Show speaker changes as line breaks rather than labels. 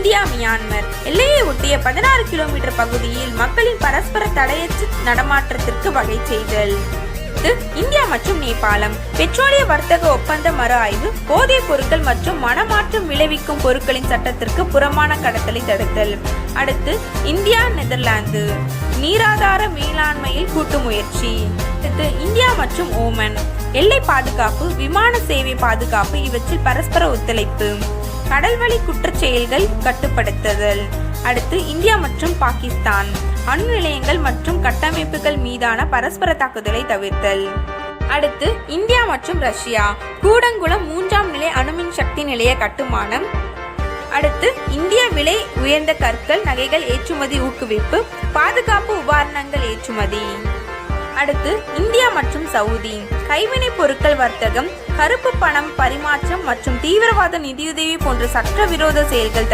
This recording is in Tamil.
இந்தியா மியான்மர் எல்லையை ஒட்டிய 16 கிலோமீட்டர் பகுதியில் மக்களின் பரஸ்பர தடையற்ற நடமாட்டத்திற்கு வகை செய்தல். இந்தியா மற்றும் நேபாளம் பெட்ரோலிய வர்த்தக ஒப்பந்த மறு ஆய்வு. போதைப் பொருட்கள் மற்றும் மனமாற்றம் விளைவிக்கும் பொருட்களின் சட்டத்திற்கு புறம்பான கடத்தலை தடுத்தல். அடுத்து இந்தியா நெதர்லாந்து நீராதார மேலாண்மையில் கூட்டு முயற்சி. அடுத்து இந்தியா மற்றும் ஓமன் எல்லை பாதுகாப்பு, விமான சேவை பாதுகாப்பு இவற்றில் பரஸ்பர ஒத்துழைப்பு. கடல்வழி குற்றச் செயல்கள் கட்டுப்படுத்துதல். அடுத்து இந்தியா மற்றும் பாகிஸ்தான் அணு நிலையங்கள் மற்றும் கட்டமைப்புகள் மீதான பரஸ்பர தாக்குதலை தவிர்த்தல். அடுத்து இந்தியா மற்றும் ரஷ்யா கூடங்குளம் 3ஆம் நிலை அணுமின் சக்தி நிலைய கட்டுமானம். அடுத்து இந்தியா விலை உயர்ந்த கற்கள் நகைகள் ஏற்றுமதி ஊக்குவிப்பு, பாதுகாப்பு உபகரணங்கள் ஏற்றுமதி. அடுத்து இந்தியா மற்றும் சவுதி கைவினை பொருட்கள் வர்த்தகம், கருப்பு பணம் பரிமாற்றம் மற்றும் தீவிரவாத நிதியுதவி போன்ற சட்டவிரோத செயல்கள்